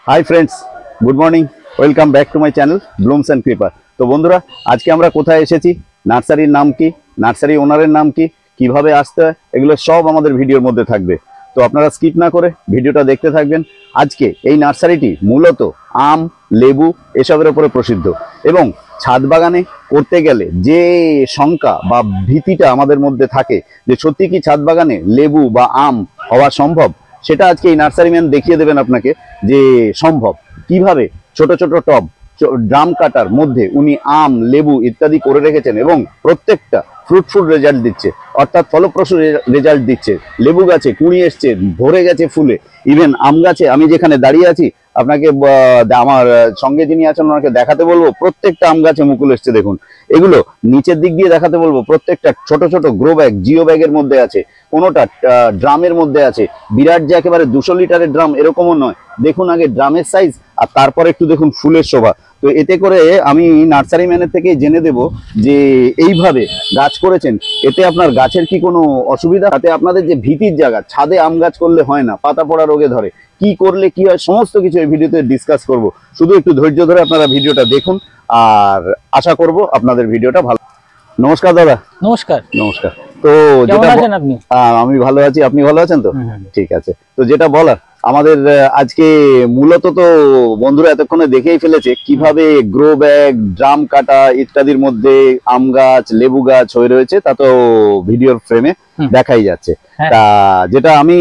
Hi friends, good morning, welcome back to my channel blooms and creeper. তো বন্ধুরা, আজকে আমরা কোথায় এসেছি, নার্সারির নাম কি, নার্সারি ওনারের নাম কি, কিভাবে আসতে হয়, এগুলো সব আমাদের ভিডিওর মধ্যে থাকবে। তো আপনারা স্কিপ না করে ভিডিওটা দেখতে থাকবেন। আজকে এই নার্সারিটি মূলত আম, লেবু এসবের উপরে প্রসিদ্ধ, এবং ছাদ বাগানে করতে গেলে যে শঙ্কা বা ভীতিটা আমাদের মধ্যে থাকে যে সত্যি কি ছাদ বাগানে লেবু বা আম হওয়া সম্ভব, সেটা আজকে এই নার্সারি ম্যান দেখিয়ে দেবেন আপনাকে যে সম্ভব। কিভাবে ছোট ছোট টব, ড্রাম কাটার মধ্যে উনি আম, লেবু ইত্যাদি করে রেখেছেন এবং প্রত্যেকটা ফ্রুটফুল রেজাল্ট দিচ্ছে, অর্থাৎ ফলপ্রসূ রেজাল্ট দিচ্ছে। লেবু গাছে কুঁড়ি এসছে, ভরে গেছে ফুলে, ইভেন আম গাছে আমি যেখানে দাঁড়িয়ে আছি আপনাকে আমার সঙ্গে যিনি আছেন ওনাকে দেখাতে বলবো, প্রত্যেকটা আম গাছে মুকুল এসছে। দেখুন, এগুলো নিচের দিক দিয়ে দেখাতে বলবো, প্রত্যেকটা ছোট ছোট গ্রো ব্যাগ, জিও ব্যাগের মধ্যে আছে, কোনোটা ড্রামের মধ্যে আছে। বিরাট যে একেবারে 200 লিটারের ড্রাম এরকমও নয়। দেখুন আগে ড্রামের সাইজ, আর তারপরে একটু দেখুন ফুলের শোভা। তো এতে করে আমি নার্সারি ম্যানের থেকে জেনে দেব যে এইভাবে গাছ করেছেন, এতে আপনার গাছের কি কোনো অসুবিধা, তাতে আপনাদের যে ভীতির জায়গা, ছাদে আম গাছ করলে হয় না, পাতা পড়া রোগে ধরে, কি করলে কি হয়, সমস্ত কিছু এই ভিডিওতে ডিসকাস করব। শুধু একটু ধৈর্য ধরে আপনারা ভিডিওটা দেখুন, আর আশা করব আপনাদের ভিডিওটা ভালো। নমস্কার দাদা। নমস্কার। নমস্কার। তো আমি ভালো আছি, আপনি ভালো আছেন তো? ঠিক আছে। তো যেটা বলার, আমাদের আজকে মূলত তো বন্ধুরা এতক্ষণে দেখেই ফেলেছে কিভাবে গ্রো ব্যাগ, ড্রাম কাটা ইত্যাদির মধ্যে আম গাছ, লেবু গাছ হয়ে রয়েছে, তা তো ভিডিওর ফ্রেমে দেখাই যাচ্ছে। তা যেটা আমি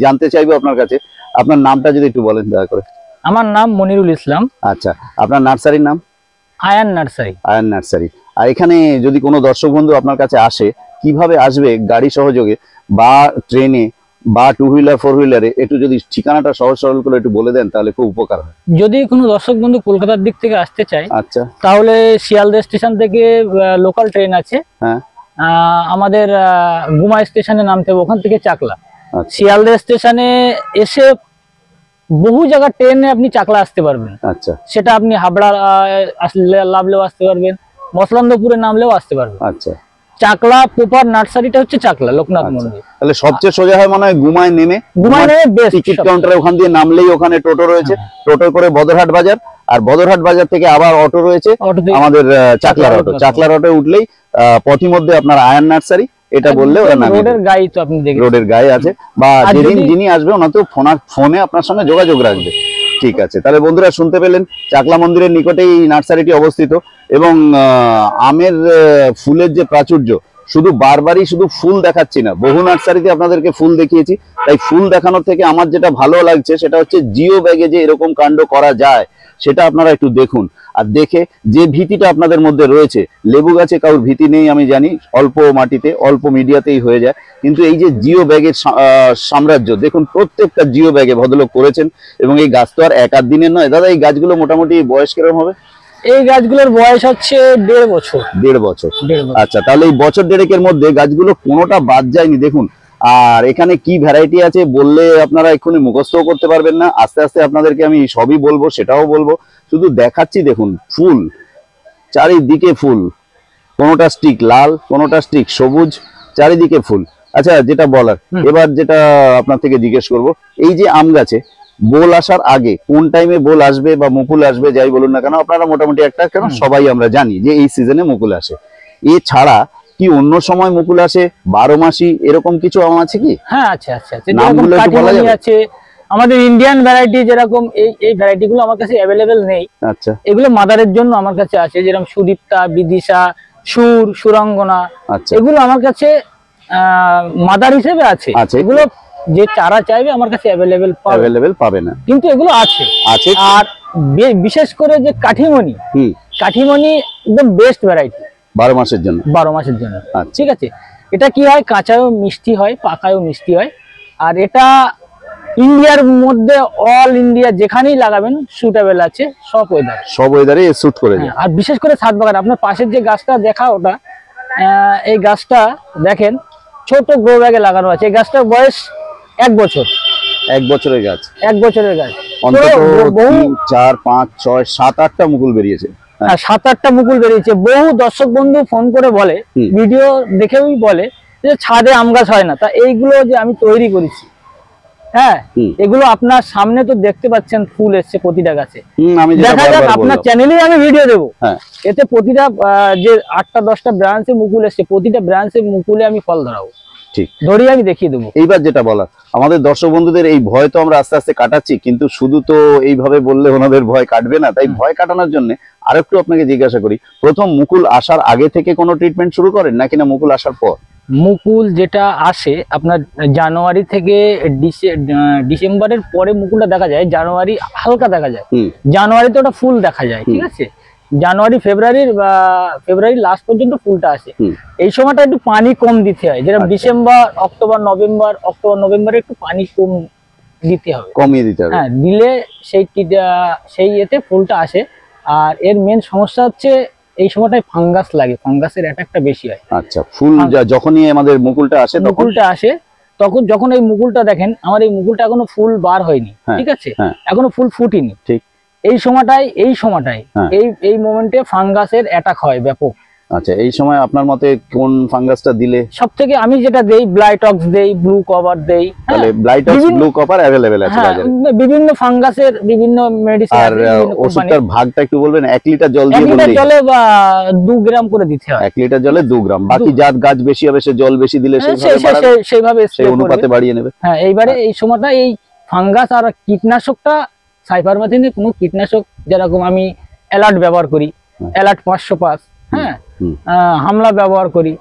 জানতে চাইবো আপনার কাছে, আপনার নামটা যদি একটু বলেন দয়া করে। আমার নাম মনিরুল ইসলাম। আচ্ছা, আপনার নার্সারির নাম? আয়ান নার্সারি। আয়ান নার্সারি। আর এখানে যদি কোনো দর্শক বন্ধু আপনার কাছে আসে, কিভাবে আসবে, গাড়ি সহযোগে বা ট্রেনে বা 2 হুইলার 4 হুইলারে, একটু যদি ঠিকানাটা সহজ সরল করে একটু বলে দেন তাহলে খুব উপকার হয়। যদি কোনো দর্শক বন্ধু কলকাতার দিক থেকে আসতে চায়, আচ্ছা, তাহলে শিয়ালদা স্টেশন থেকে লোকাল ট্রেন আছে। হ্যাঁ, আমাদের গুমা স্টেশনে নামতে হবে, ওখান থেকে চাকলা। শিয়ালদা স্টেশনে এসে বহু জায়গা ট্রেনে আপনি চাকলা আসতে পারবেন। আচ্ছা, সেটা আপনি হাবড়া লাভলেও আসতে পারবেন, মসলন্দপুরে নামলেও আসতে পারবেন। আচ্ছা, চাকলা প্রপার নার্সারিটা হচ্ছে চাকলা লোকনাথ মন্দির। তাহলে সবচেয়ে সোজা হয় মানে গুমায় নেমে, টিকিট কাউন্টারে ওখান দিয়ে নামলেই ওখানে টোটো রয়েছে, টোটো করে বদরহাট বাজার, আর বদরহাট বাজার থেকে আবার অটো রয়েছে আমাদের চাকলার অটো। চাকলার অটো উঠলেই পথিমধ্যে আপনার আয়ান নার্সারি এটা বললে ওরা নামে। রোডের গায়ে তো আপনি দেখেন, রোডের গায়ে আছে, বা যেদিন যিনি আসবে ওনা তো ফোনে আপনার সঙ্গে যোগাযোগ রাখবে। ঠিক আছে, তাহলে বন্ধুরা শুনতে পেলেন, চাকলা মন্দিরের নিকটেই নার্সারিটি অবস্থিত, এবং আমের ফুলের যে প্রাচুর্য, শুধু বারবারই শুধু ফুল দেখাচ্ছি না, বহু নার্সারিতে আপনাদেরকে ফুল দেখিয়েছি, তাই ফুল দেখানোর থেকে আমার যেটা ভালো লাগছে সেটা হচ্ছে জিও ব্যাগে যে এরকম কাণ্ড করা যায়, সেটা আপনারা একটু দেখুন। আর দেখে যে ভীতিটা আপনাদের মধ্যে রয়েছে, লেবু গাছে কারোর ভীতি নেই আমি জানি, অল্প মাটিতে অল্প মিডিয়াতেই হয়ে যায়, কিন্তু এই যে জিও ব্যাগের সাম্রাজ্য, দেখুন প্রত্যেকটা জিও ব্যাগে ভদ্রলোক করেছেন, এবং এই গাছ তো আর এক আধ দিনের নয়। দাদা, এই গাছগুলো মোটামুটি বয়স কিরকম হবে? এই গাছগুলোর বয়স হচ্ছে 1.5 বছর। 1.5 বছর। আচ্ছা, তাহলে এই বছর দেড়েকের মধ্যে গাছগুলো কোনোটা বাদ যায়নি। দেখুন, আর এখানে কি ভ্যারাইটি আছে বললে আপনারা এক্ষুনি মুখস্থও করতে পারবেন না, আস্তে আস্তে আপনাদেরকে আমি সবই বলবো, সেটাও বলবো, শুধু দেখাচ্ছি। দেখুন ফুল, চারিদিকে ফুল, কোনোটা স্টিক লাল, কোনোটা স্টিক সবুজ, চারিদিকে ফুল। আচ্ছা, যেটা বলার এবার, যেটা আপনার থেকে জিজ্ঞেস করব, এই যে আম গাছে বোল আসার আগে কোন টাইমে বোল আসবে বা মুকুল আসবে, যাই বলুন না কেন, আপনারা মোটামুটি একটা, কেন সবাই আমরা জানি যে এই সিজনে মুকুল আসে, এছাড়া কি অন্য সময় মুকুল আসে, 12 মাসি এরকম কিছু আম আছে কি? হ্যাঁ, আছে আছে আছে। নামগুলো একটু বলা যাবে? আছে আমাদের ইন্ডিয়ান ভ্যারাইটি, যেরকম এই ভ্যারাইটি গুলো আমার কাছে অ্যাভেলেবেল নেই। আচ্ছা, এগুলো মাদারের জন্য আমার কাছে আছে, যেরকম সুদীপ্তা, বিদিশা, সুরাঙ্গনা, এগুলো আমার কাছে মাদার হিসেবে আছে। এগুলো যে চারা চাইবে আমার কাছে অ্যাভেলেবেল পাবে না, কিন্তু এগুলো আছে। আর বিশেষ করে যে কাঠিমণি, কাঠিমণি একদম বেস্ট ভ্যারাইটি 12 মাসের জন্য। 12 মাসের জন্য, ঠিক আছে। এটা কি হয়, কাঁচায়ও মিষ্টি হয়, পাকায়ও মিষ্টি হয়, আর এটা ইন্ডিয়ার মধ্যে অল ইন্ডিয়া যেখানেই লাগাবেন সুটেবল আছে, সব ওয়েদারে স্যুট করে যায়। আর বিশেষ করে ছাদ বাগান, আপনার পাশের যে গাছটা দেখা, ওটা এই গাছটা দেখেন, ছোট গ্রো ব্যাগে লাগানো আছে। এই গাছটার বয়স 1 বছর। 1 বছরের গাছ। 1 বছরের গাছ, অন্তত 3, 4, 5, 6, 7, 8টা মুকুল বেরিয়েছে। হ্যাঁ, 7-8টা মুকুল বেরিয়েছে। বহু দর্শক বন্ধু ফোন করে বলে, ভিডিও দেখেই বলে যে ছাদে আম গাছ হয় না। তা এইগুলো যে আমি তৈরি করেছি, হ্যাঁ, এগুলো আপনার সামনে তো দেখতে পাচ্ছেন ফুল এসছে প্রতিটা গাছে। দেখা যাক আপনার চ্যানেলে আমি ভিডিও দেবো, এতে প্রতিটা যে 8টা 10টা ব্রাঞ্চে মুকুল এসছে, প্রতিটা ব্রাঞ্চে মুকুলে আমি ফল ধরাবো, ঠিক ধরিয়ে আমি দেখিয়ে দেবো। এইবার যেটা বলার, আমাদের দর্শক বন্ধুদের এই ভয় তো আমরা আস্তে আস্তে কাটাচ্ছি, কিন্তু শুধু তো এইভাবে বললে ওনাদের ভয় কাটবে না, তাই ভয় কাটানোর জন্য আরেকটু আপনাকে জিজ্ঞাসা করি, প্রথম মুকুল আসার আগে থেকে কোনো ট্রিটমেন্ট শুরু করেন নাকি না মুকুল আসার পর? মুকুল যেটা আসে আপনার জানুয়ারি থেকে ডিসেম্বরের পরে মুকুলটা দেখা যায়, জানুয়ারি হালকা দেখা যায়, জানুয়ারিতে ওটা ফুল দেখা যায়, ঠিক আছে, জানুয়ারি ফেব্রুয়ারি লাস্ট পর্যন্ত ফুলটা আসে। এই সময়টা একটু পানি কম দিতে হয়, যেরকম ডিসেম্বর অক্টোবর নভেম্বরে একটু পানি কম দিতে হবে, কমিয়ে দিতে হবে, হ্যাঁ, দিলে সেই এতে ফুলটা আসে। আর এর মেন সমস্যা হচ্ছে এই সময়টায় ফাঙ্গাস লাগে, ফাঙ্গাসের অ্যাটাকটা বেশি হয়। আচ্ছা, ফুল যখনই আমাদের মুকুলটা আসে তখন যখন এই মুকুলটা দেখেন, আমার এই মুকুলটা এখনো ফুল বার হয়নি, ঠিক আছে, এখনো ফুল ফুটিনি, ঠিক এই সময়টায় এই মোমেন্টে ফাঙ্গাসের অ্যাটাক হয় ব্যাপক। আচ্ছা, এই সময় আপনার মতে কোন ফাঙ্গাসটা দিলে সবথেকে, আমি যেটা দেই ব্লাইটক্স দেই, ব্লু কভার দেই। তাহলে ব্লাইটক্স ব্লু কভার अवेलेबल আছে বাজারে, বিভিন্ন ফাঙ্গাসের বিভিন্ন মেডিসিন। আর ওষুধটার ভাগটা একটু বলবেন? 1 লিটার জল দিয়ে বললেই 1 লিটার জলে 2 গ্রাম করে দিতে হয়, 1 লিটার জলে 2 গ্রাম। বাকি যার গাছ বেশি হবে সে জল বেশি দিলে সেইভাবে সেই অনুপাতে বাড়িয়ে নেবে। হ্যাঁ, এইবারে এই সময়টা এই ফাঙ্গাস আর কীটনাশকটা সাইপারমেথ্রিন কোনো কীটনাশক, যেরকম আমি অ্যালার্ট ব্যবহার করি, অ্যালার্ট 505, হ্যাঁ, হামলা ব্যবহার করি,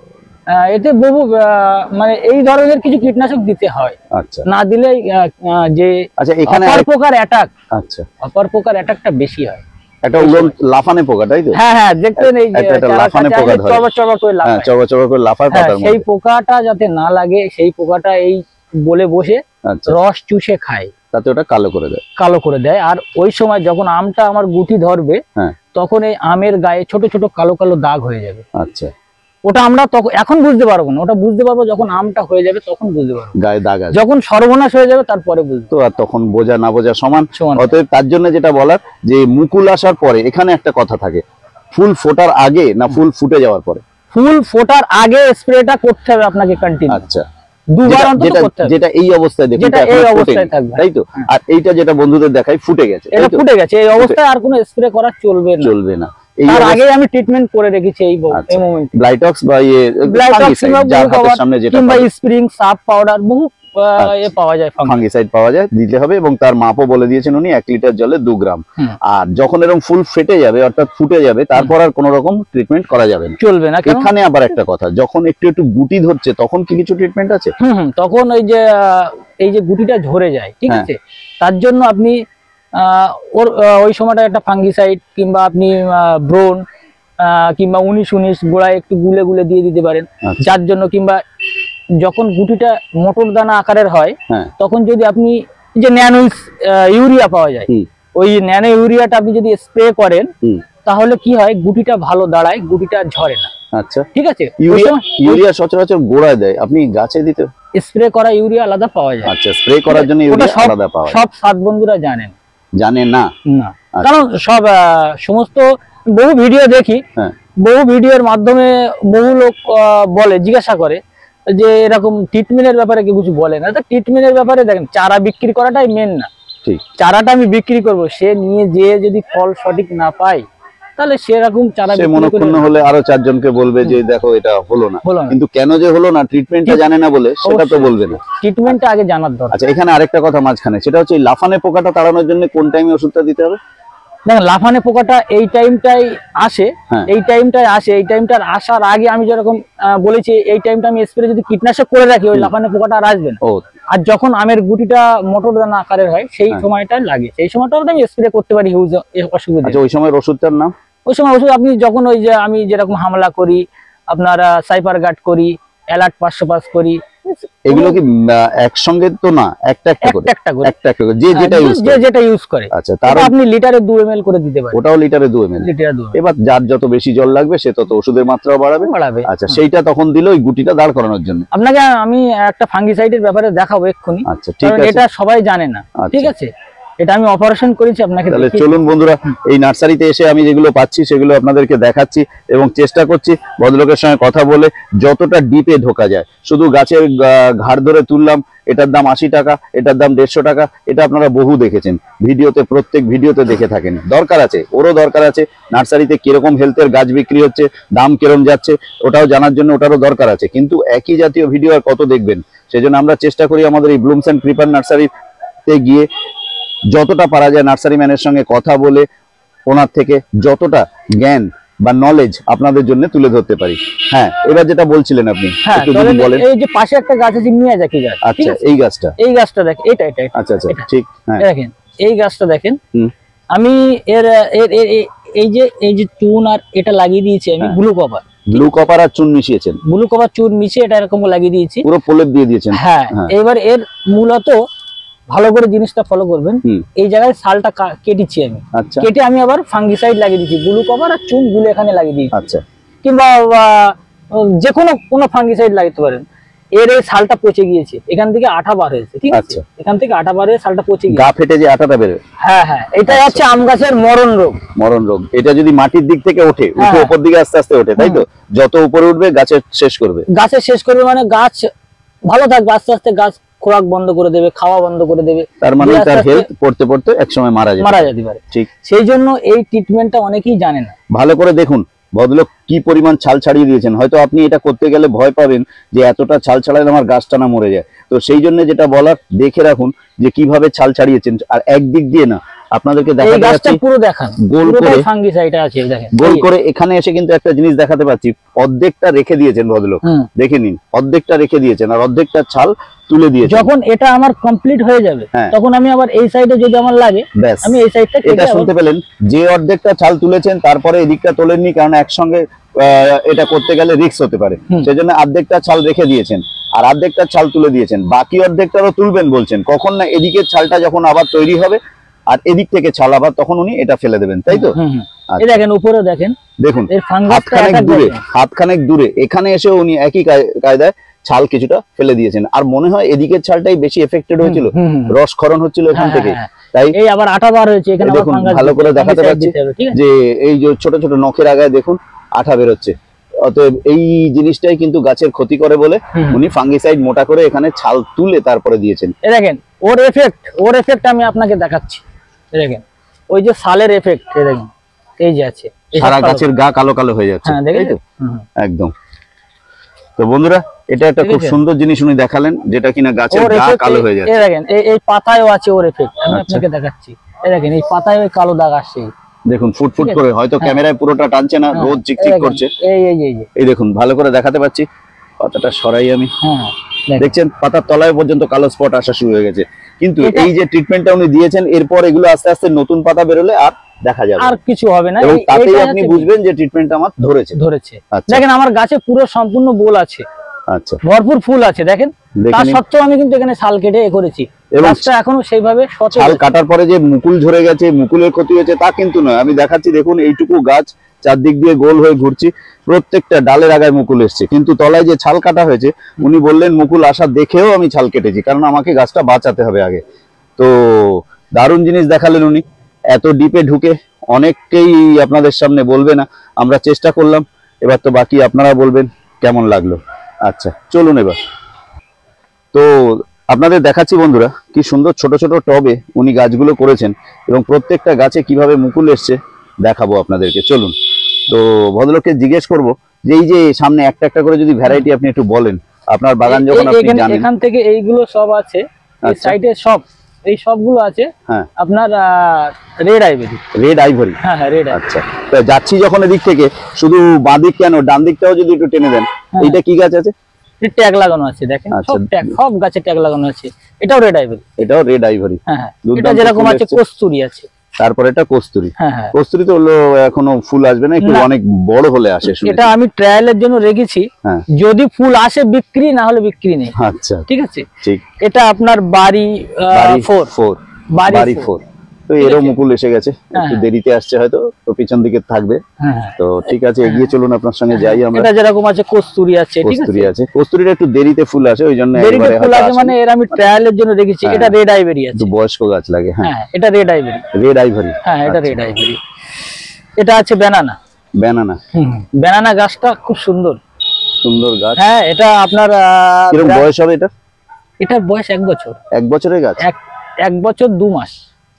এতে বহু মানে এই ধরনের কিছু কীটনাশক দিতে হয়। আচ্ছা, না দিলে যে এখানে অপরপোকার অ্যাটাক, আচ্ছা, অপরপোকার অ্যাটাকটা বেশি হয়। একটা উড়ন লাফানে পোকা, তাই তো? হ্যাঁ হ্যাঁ, দেখতেন এই যে লাফানে পোকা ধরে, চবর করে লাফায়, হ্যাঁ, চবর করে লাফায় পাতার মধ্যে। সেই পোকাটা যাতে না লাগে, সেই পোকাটা এই বলে বসে রস চুষে খায়, তাতে ওটা কালো করে দেয়। আর ওই সময় যখন আমটা আমার গুটি ধরবে, তখন এই আমের গায়ে ছোট ছোট কালো কালো দাগ হয়ে যাবে। আচ্ছা, ওটা আমরা তখন এখন বুঝতে পারবো না, ওটা বুঝতে পারবো যখন আমটা হয়ে যাবে, তখন বুঝতে পারবো গায়ে দাগ আছে। যখন সর্বনাশ হয়ে যাবে তারপরে বুঝতে, আর তখন বোঝা না বোঝা সমান। অতএব তার জন্য যেটা বলার, যে মুকুল আসার পরে এখানে একটা কথা থাকে, ফুল ফোটার আগে না ফুল ফুটে যাওয়ার পরে? ফুল ফোটার আগে স্প্রেটা করতে হবে আপনাকে কন্টিনিউ। আচ্ছা, 2 বার অন্তত করতে হবে, যেটা এই অবস্থায় দেখুন, যেটা এই অবস্থায় থাকবে, তাই তো? আর এইটা যেটা বন্ধুদের দেখাই ফুটে গেছে, এটা ফুটে গেছে, এই অবস্থায় আর কোনো স্প্রে করা চলবে না। তার আগে আমি ট্রিটমেন্ট করে রেখেছি এই মোমেন্টে, ব্লাইটক্স বা যার হাতের সামনে যেটা, কিংবা স্প্রিং সাপ পাউডার, বহু পাওয়া যায়, ফাঙ্গিসাইড পাওয়া যায়, দিতে হবে। এবং তার মাপও বলে দিয়েছেন উনি, 1 লিটার জলে 2 গ্রাম। আর যখন এরকম ফুল ফেটে যাবে, অর্থাৎ ফুটে যাবে, তারপর আর কোনো রকম ট্রিটমেন্ট করা যাবে না, চলবে না। এখানে আবার একটা কথা, যখন একটু একটু গুটি ধরছে তখন কি কিছু ট্রিটমেন্ট আছে? তখন এই যে গুটিটা ঝরে যায়, ঠিক আছে, তার জন্য আপনি ওই সময়টা একটা ফাঙ্গিসাইড কিংবা আপনি ব্রোন কিংবা 19-19 গোড়ায় একটু গুলে গুলে দিয়ে দিতে পারেন, যার জন্য। কিংবা যখন গুটিটা মটর দানা আকারের হয়, তখন যদি আপনি যে ন্যানো ইউরিয়া পাওয়া যায়, ওই ন্যানো ইউরিয়াটা আপনি যদি স্প্রে করেন, তাহলে কি হয়, গুটিটা ভালো দাঁড়ায়, গুটিটা ঝরে না। আচ্ছা, ঠিক আছে। ইউরিয়া সচরাচর গোড়ায় দেয়, আপনি গাছে দিতে স্প্রে করা ইউরিয়া আলাদা পাওয়া যায়। আচ্ছা, স্প্রে করার জন্য ইউরিয়া আলাদা পাওয়া যায়। সব সাত বন্ধুরা জানে না, কারণ সমস্ত বহু ভিডিও দেখি, বহু ভিডিওর মাধ্যমে বহু লোক বলে, জিজ্ঞাসা করে যে এরকম ট্রিটমেন্টের ব্যাপারে কেউ কিছু বলে না। তো ট্রিটমেন্টের ব্যাপারে দেখেন, চারা বিক্রি করাটাই মেন না, ঠিক, চারাটা আমি বিক্রি করব, সে নিয়ে যে যদি ফল সঠিক না পায়, তাহলে সেরকম চারা মনক্ষুণ্ণ হলে আরো 4 জনকে বলবে যে দেখো এটা হলো না, কিন্তু কেন যে হলো না, ট্রিটমেন্টটা জানে না বলে সেটা তো বলবে না, ট্রিটমেন্টটা আগে জানার দরকার। আচ্ছা, এখানে আরেকটা কথা মাঝখানে, সেটা হচ্ছে এই লাফানে পোকাটা তাড়ানোর জন্য কোন টাইমে ওষুধটা দিতে হবে? দেখেন, লাফানে পোকাটা এই টাইমটাই আসে, এই টাইমটার আসার আগে আমি যেরকম বলেছি, এই টাইমটা আমি স্প্রে যদি কীটনাশক করে রাখি, ওই লাফানে পোকাটা আর আসবে না। আর যখন আমের গুটিটা মটর দানা আকারের হয়, সেই সময়টা লাগে, সেই সময়টা আমি স্প্রে করতে পারি, হিউজ অসুবিধা। আচ্ছা, ওই সময় ওষুধটার নাম? ওই সময় ওষুধ আপনি যখন ওই যে আমি যেরকম হামলা করি, আপনারা সাইপার গার্ড করি, অ্যালার্ট 505 করি, এগুলো কি একসঙ্গে তো না, একটা করে যে যেটা ইউজ করে। আচ্ছা, তার আপনি লিটারে 2 ml করে দিতে পারেন, ওটাও লিটারে 2 ml। এবার যার যত বেশি জল লাগবে সে তত ওষুধের মাত্রাও বাড়াবে। আচ্ছা, সেইটা তখন দিলে ওই গুটিটা দাঁড় করানোর জন্য। আপনাকে আমি একটা ফাঙ্গিসাইডের ব্যাপারে দেখাবো এক্ষুনি। আচ্ছা, ঠিক আছে, এটা সবাই জানে না, ঠিক আছে। এটা আমি অপারেশন করেছি আপনাকে তাহলে দেখিয়ে চলুন বন্ধুরা, এই নার্সারিতে এসে আমি যেগুলো পাচ্ছি সেগুলো আপনাদেরকে দেখাচ্ছি এবং চেষ্টা করছি ভদ্রলোকের সঙ্গে কথা বলে যতটা ডিপে ঢোকা যায়। শুধু গাছের ঘাড় ধরে তুললাম, এটার দাম 80 টাকা, এটার দাম 150 টাকা, এটা আপনারা বহু দেখেছেন ভিডিওতে, প্রত্যেক ভিডিওতে দেখে থাকেন। দরকার আছে, ওরও দরকার আছে নার্সারিতে কিরকম হেলথের গাছ বিক্রি হচ্ছে, দাম কিরকম যাচ্ছে, ওটাও জানার জন্য ওটারও দরকার আছে। কিন্তু একই জাতীয় ভিডিও আর কত দেখবেন, সেজন্য আমরা চেষ্টা করি আমাদের এই ব্লুমস অ্যান্ড ক্রিপার নার্সারিতে গিয়ে যতটা পারা যায় নার্সারি ম্যানের সঙ্গে কথা বলে ওনার থেকে যতটা জ্ঞান বা নলেজ আপনাদের জন্য তুলে ধরতে পারি। হ্যাঁ, এবার যেটা বলছিলেন আপনি হ্যাঁ, একটু যদি বলেন। এই যে পাশে একটা গাছ আছে মিয়াজাকি গাছ, ঠিক আচ্ছা, আছে? এই গাছটা দেখ, এটা আচ্ছা আচ্ছা, ঠিক। হ্যাঁ, দেখেন এই গাছটা দেখেন, আমি এর এই যে চুন আর এটা লাগিয়ে দিয়েছি আমি ব্লু কপার আর চুন মিশিয়েছেন, ব্লু কপার চুন মিশিয়ে এটা এরকম লাগিয়ে দিয়েছি, পুরো প্রলেপ দিয়ে দিয়েছেন। হ্যাঁ, এবার এর মূলত ভালো করে জিনিসটা ফলো করবেন, এই জায়গায় সালটা কেটেছি আমি, কেটে আমি আবার ফাঙ্গিসাইড লাগিয়ে দিয়েছি, ব্লু কভার আর চুন গুলো এখানে লাগিয়ে দিয়েছি। আচ্ছা, কিংবা যে কোনো ফাঙ্গিসাইড লাগাতে পারেন। এর এই সালটা পচে গিয়েছে, এখান থেকে আঠা বার হয়েছে, ঠিক আছে? এখান থেকে আঠা বার হয়ে সালটা পচে গিয়েছে, গা ফেটে যে আঠাটা বেরোয়। হ্যাঁ হ্যাঁ, এটা হচ্ছে আম গাছের মরণ রোগ। এটা যদি মাটির দিক থেকে ওঠে, উপর দিকে আস্তে আস্তে ওঠে, তাই তো? যত উপরে উঠবে গাছের শেষ করবে, মানে গাছ ভালো থাকবে, আস্তে আস্তে গাছ খোরাক বন্ধ করে দেবে, খাওয়া বন্ধ করে দেবে, তার মানে তার হেলথ পড়তে পড়তে একসময় মারা যেতে পারে। ঠিক, সেই জন্য এই ট্রিটমেন্টটা অনেকেই জানে না। ভালো করে দেখুন ভদ্রলোক কি পরিমাণ ছাল ছাড়িয়ে দিয়েছেন। হয়তো আপনি এটা করতে গেলে ভয় পাবেন যে এতটা ছাল ছাড়ালে আমার গাছটা না মরে যায়, তো সেই জন্য যেটা বলার, দেখে রাখুন যে কিভাবে ছাল ছাড়িয়েছেন। আর একদিক দিয়ে না, আপনাদেরকে দেখাতে যাচ্ছি পুরো দেখান, গোল করে ফাঙ্গিসাইড আছে, দেখেন গোল করে। এখানে এসে কিন্তু একটা জিনিস দেখাতে পাচ্ছি, অর্ধেকটা রেখে দিয়েছেন ভদ্রলোক, দেখে নিন, অর্ধেকটা রেখে দিয়েছেন আর অর্ধেকটা ছাল তুলে দিয়েছেন। যখন এটা আমার কমপ্লিট হয়ে যাবে তখন আমি আবার এই সাইডে যদি আমার লাগে, আমি এই সাইডটা এটা শুনতে পেলেন, যে অর্ধেকটা ছাল তুলেছেন তারপরে এদিকটা তোলেননি, কারণ একসঙ্গে এটা করতে গেলে রিস্ক হতে পারে, সেজন্য অর্ধেকটা ছাল রেখে দিয়েছেন আর অর্ধেকটা ছাল তুলে দিয়েছেন। বাকি অর্ধেকটারও তুলবেন বলছেন, কখন না এদিকের ছালটা যখন আবার তৈরি হবে আর এদিক থেকে ছাল আবার, তখন উনি এটা ফেলে দেবেন, তাই তো? এই দেখেন উপরে দেখুন হাতখানেক দূরে এখানে এসে উনি একই কায়দায় ছাল কিছুটা ফেলে দিয়েছেন। আর মনে হয় এদিকের ছালটাই বেশি এফেক্টেড হয়েছিল, রস ক্ষরণ হচ্ছিল এখান থেকে, তাই এই আবার আঠা বার হয়েছে এখানে। দেখুন ভালো করে দেখাতে পাচ্ছি যে এই যে ছোট ছোট নখের আগায় দেখুন আঠা বেরোচ্ছে। অতএব এই জিনিসটাই কিন্তু গাছের ক্ষতি করে বলে উনি ফাঙ্গিসাইড মোটা করে এখানে ছাল তুলে তারপরে দিয়েছেন। দেখেন ওর এফেক্ট আমি আপনাকে দেখাচ্ছি। দেখেন ওই যে সালের এফেক্ট, দেখেন এই যে আছে, সারা গাছের গা কালো কালো হয়ে যাচ্ছে, একদম। তো বন্ধুরা, এটা একটা খুব সুন্দর জিনিস উনি দেখালেন, যেটা কিনা গাছের গা কালো হয়ে যাচ্ছে। দেখেন এই পাতায়ও আছে ওর এফেক্ট, আমি আপনাকে দেখাচ্ছি। দেখেন এই পাতায় ওই কালো দাগ আসছে, দেখুন ফুটফুট করে, হয়তো ক্যামেরায় পুরোটা টানছে না, রোদ চিকচিক করছে। এই দেখুন ভালো করে দেখাতে পাচ্ছি, পাতাটা সরাই আমি, দেখছেন পাতার তলায় পর্যন্ত কালো স্পট আসা শুরু হয়ে গেছে। কিন্তু এই যে ট্রিটমেন্টটা উনি দিয়েছেন, এরপর এগুলো আস্তে আস্তে নতুন পাতা বেরোলে আর দেখা যাবে, আর কিছু হবে না, এবং তাতেই আপনি বুঝবেন যে ট্রিটমেন্টটা আমার ধরেছে। দেখেন আমার গাছে পুরো সম্পূর্ণ বোল আছে, আচ্ছা, ভরপুর ফুল আছে, দেখেন। তার সত্ত্বেও আমি কিন্তু এখানে শাল কেটে করেছি, গাছটা এখনো সেইভাবে শাল কাটার পরে যে মুকুল ঝরে গেছে, মুকুলের ক্ষতি হয়েছে তা কিন্তু নয়। আমি দেখাচ্ছি, দেখুন এইটুকু গাছ চারদিক দিয়ে গোল হয়ে ঘুরছি, প্রত্যেকটা ডালের আগায় মুকুল এসছে, কিন্তু তলায় যে ছাল কাটা হয়েছে উনি বললেন মুকুল আসা দেখেও আমি ছাল কেটেছি, কারণ আমাকে গাছটা বাঁচাতে হবে আগে। তো দারুণ জিনিস দেখালেন উনি, এত ডিপে ঢুকে অনেককেই আপনাদের সামনে বলবে না, আমরা চেষ্টা করলাম। এবার তো বাকি আপনারা বলবেন কেমন লাগলো। আচ্ছা চলুন এবার তো আপনাদের দেখাচ্ছি বন্ধুরা, কি সুন্দর ছোট ছোট টবে উনি গাছগুলো করেছেন এবং প্রত্যেকটা গাছে কিভাবে মুকুল এসছে দেখাবো আপনাদেরকে। চলুন তো ভদ্রলোককে জিজ্ঞেস করব যে এই যে সামনে একটা একটা করে যদি ভ্যারাইটি আপনি একটু বলেন, আপনার বাগান যখন আপনি জানেন। এখান থেকে এইগুলো সব আছে, এই সাইডে সব এই সবগুলো আছে আপনার রেড আইভরি। হ্যাঁ রেড। আচ্ছা, তো যাচ্ছি যখন এদিক থেকে, শুধু বাঁদিক কেন ডান দিকটাও যদি একটু টেনে দেন। এইটা কি গাছ আছে? ট্যাগ লাগানো আছে, দেখেন সব গাছে ট্যাগ লাগানো আছে। এটাও রেড আইভরি। হ্যাঁ, এটা যেরকম আছে কস্তুরি আছে, তারপর এটা কস্তুরি। কস্তুরি তো হলো এখনো ফুল আসবে না, একটু অনেক বড় হলে আসে। এটা আমি ট্রায়ালের জন্য রেখেছি, যদি ফুল আসে বিক্রি, না হলে বিক্রি নেই। আচ্ছা ঠিক আছে, ঠিক। এটা আপনার বাড়ি 4। তো এরও মুকুল এসে গেছে, একটু দেরিতে আসছে হয়তো, তো পিছন দিকে থাকবে। তো ঠিক আছে, এগিয়ে চলুন, আপনার সঙ্গে যাই আমরা। এটা যেরকম আছে কস্তুরি আছে, ঠিক আছে, কস্তুরি আছে, কস্তুরিটা একটু দেরিতে ফুল আসে, ওই জন্য দেরিতে ফুল আসে, মানে এর আমি ট্রায়ালের জন্য রেখেছি। এটা রেড আইভরি আছে, একটু বয়স্ক গাছ লাগে। হ্যাঁ, এটা রেড আইভরি। রেড আইভরি, হ্যাঁ, এটা রেড আইভরি। এটা আছে ব্যানানা। ব্যানানা, ব্যানানা গাছটা খুব সুন্দর সুন্দর গাছ। হ্যাঁ, এটা আপনার কিরকম বয়স হবে এটা? এটার বয়স 1 বছর। 1 বছরের গাছ? 1 বছর 2 মাস।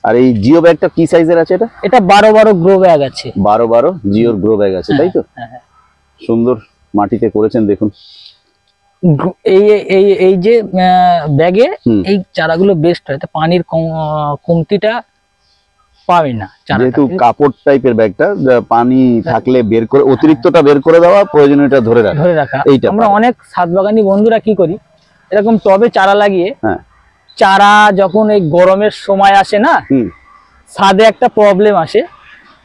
আর এই জিও ব্যাগটা কি সাইজের আছে এটা? এটা 12 গ্রো ব্যাগ আছে। 12 জিওর গ্রো ব্যাগ আছে, তাই তো? সুন্দর মাটিতে করেছেন দেখুন। এই এই এই যে ব্যাগে এই চারাগুলো বেস্ট হয়, পানির কমতিটা পাবে না। যেহেতু কাপড় টাইপের ব্যাগটা, পানি থাকলে বের করে, অতিরিক্তটা বের করে দেওয়া, প্রয়োজনীয়টা ধরে রাখা। এইটা আমরা অনেক ছাদ বাগানি বন্ধুরা কি করি, এরকম টবে চারা লাগিয়ে, চারা যখন এই গরমের সময় আসে না, ছাদে একটা প্রবলেম আসে,